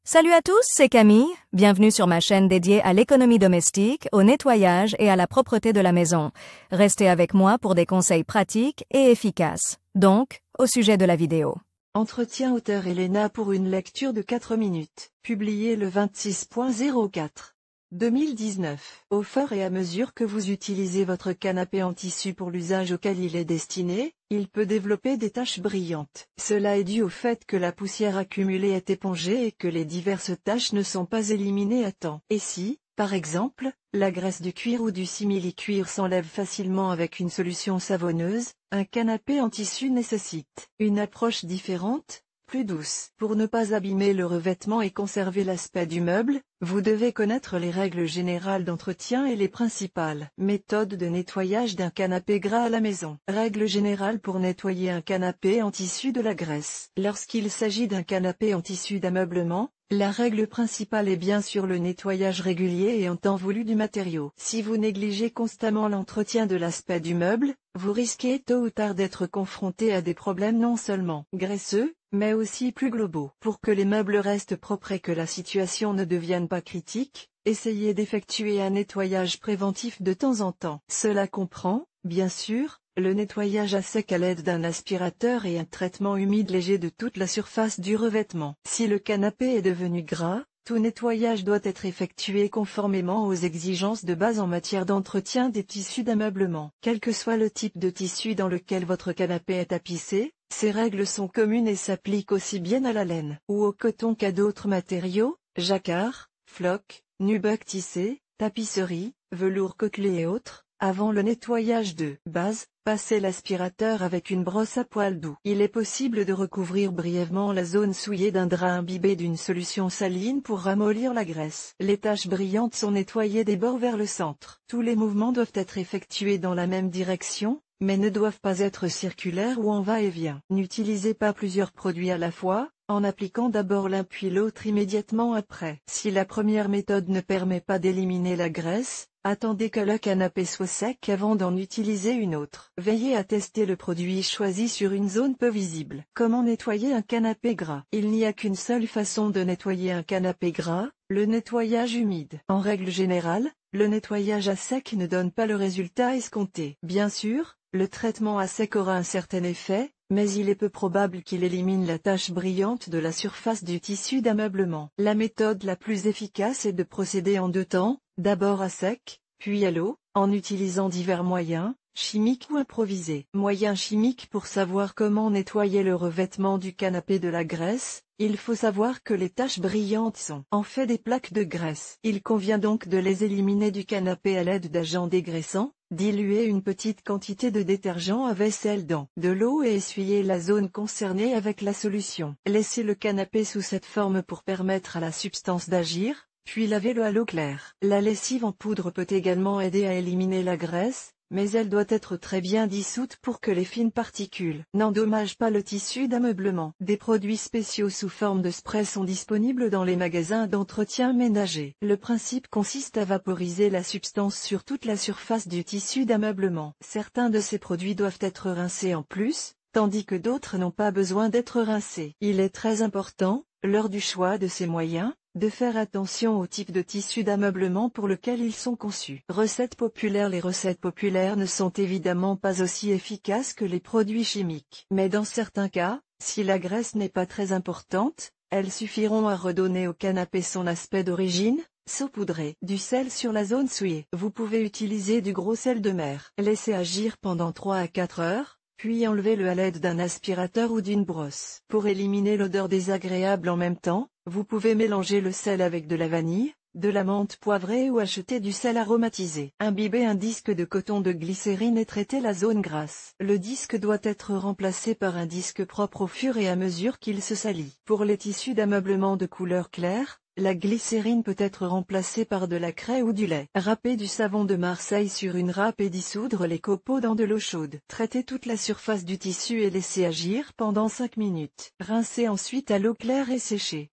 Salut à tous, c'est Camille. Bienvenue sur ma chaîne dédiée à l'économie domestique, au nettoyage et à la propreté de la maison. Restez avec moi pour des conseils pratiques et efficaces. Donc, au sujet de la vidéo. Entretien auteur Elena pour une lecture de 4 minutes. Publié le 26.04. 2019. Au fur et à mesure que vous utilisez votre canapé en tissu pour l'usage auquel il est destiné, il peut développer des taches brillantes. Cela est dû au fait que la poussière accumulée est épongée et que les diverses taches ne sont pas éliminées à temps. Et si, par exemple, la graisse du cuir ou du simili-cuir s'enlève facilement avec une solution savonneuse, un canapé en tissu nécessite une approche différente, plus douce. Pour ne pas abîmer le revêtement et conserver l'aspect du meuble, vous devez connaître les règles générales d'entretien et les principales méthodes de nettoyage d'un canapé gras à la maison. Règle générale pour nettoyer un canapé en tissu de la graisse. Lorsqu'il s'agit d'un canapé en tissu d'ameublement, la règle principale est bien sûr le nettoyage régulier et en temps voulu du matériau. Si vous négligez constamment l'entretien de l'aspect du meuble, vous risquez tôt ou tard d'être confronté à des problèmes non seulement graisseux, mais aussi plus globaux. Pour que les meubles restent propres et que la situation ne devienne pas critique, essayez d'effectuer un nettoyage préventif de temps en temps. Cela comprend, bien sûr, le nettoyage à sec à l'aide d'un aspirateur et un traitement humide léger de toute la surface du revêtement. Si le canapé est devenu gras, tout nettoyage doit être effectué conformément aux exigences de base en matière d'entretien des tissus d'ameublement. Quel que soit le type de tissu dans lequel votre canapé est tapissé, ces règles sont communes et s'appliquent aussi bien à la laine ou au coton qu'à d'autres matériaux, jacquard, floc, nubuck tissé, tapisserie, velours côtelé et autres. Avant le nettoyage de base, passez l'aspirateur avec une brosse à poil doux. Il est possible de recouvrir brièvement la zone souillée d'un drap imbibé d'une solution saline pour ramollir la graisse. Les taches brillantes sont nettoyées des bords vers le centre. Tous les mouvements doivent être effectués dans la même direction, mais ne doivent pas être circulaires ou en va-et-vient. N'utilisez pas plusieurs produits à la fois, en appliquant d'abord l'un puis l'autre immédiatement après. Si la première méthode ne permet pas d'éliminer la graisse, attendez que le canapé soit sec avant d'en utiliser une autre. Veillez à tester le produit choisi sur une zone peu visible. Comment nettoyer un canapé gras? Il n'y a qu'une seule façon de nettoyer un canapé gras, le nettoyage humide. En règle générale, le nettoyage à sec ne donne pas le résultat escompté. Bien sûr, le traitement à sec aura un certain effet, mais il est peu probable qu'il élimine la tache brillante de la surface du tissu d'ameublement. La méthode la plus efficace est de procéder en deux temps, d'abord à sec, puis à l'eau, en utilisant divers moyens, chimiques ou improvisés. Moyens chimiques. Pour savoir comment nettoyer le revêtement du canapé de la graisse, il faut savoir que les taches brillantes sont en fait des plaques de graisse. Il convient donc de les éliminer du canapé à l'aide d'agents dégraissants. Diluez une petite quantité de détergent à vaisselle dans de l'eau et essuyez la zone concernée avec la solution. Laissez le canapé sous cette forme pour permettre à la substance d'agir, puis lavez-le à l'eau claire. La lessive en poudre peut également aider à éliminer la graisse, mais elle doit être très bien dissoute pour que les fines particules n'endommagent pas le tissu d'ameublement. Des produits spéciaux sous forme de spray sont disponibles dans les magasins d'entretien ménager. Le principe consiste à vaporiser la substance sur toute la surface du tissu d'ameublement. Certains de ces produits doivent être rincés en plus, tandis que d'autres n'ont pas besoin d'être rincés. Il est très important, lors du choix de ces moyens, de faire attention au type de tissu d'ameublement pour lequel ils sont conçus. Recettes populaires. Les recettes populaires ne sont évidemment pas aussi efficaces que les produits chimiques. Mais dans certains cas, si la graisse n'est pas très importante, elles suffiront à redonner au canapé son aspect d'origine. Saupoudrer du sel sur la zone souillée. Vous pouvez utiliser du gros sel de mer. Laissez agir pendant 3 à 4 heures. Puis enlevez-le à l'aide d'un aspirateur ou d'une brosse. Pour éliminer l'odeur désagréable en même temps, vous pouvez mélanger le sel avec de la vanille, de la menthe poivrée ou acheter du sel aromatisé. Imbibez un disque de coton de glycérine et traitez la zone grasse. Le disque doit être remplacé par un disque propre au fur et à mesure qu'il se salit. Pour les tissus d'ameublement de couleur claire, la glycérine peut être remplacée par de la craie ou du lait. Râpez du savon de Marseille sur une râpe et dissoudre les copeaux dans de l'eau chaude. Traitez toute la surface du tissu et laissez agir pendant 5 minutes. Rincez ensuite à l'eau claire et séchez.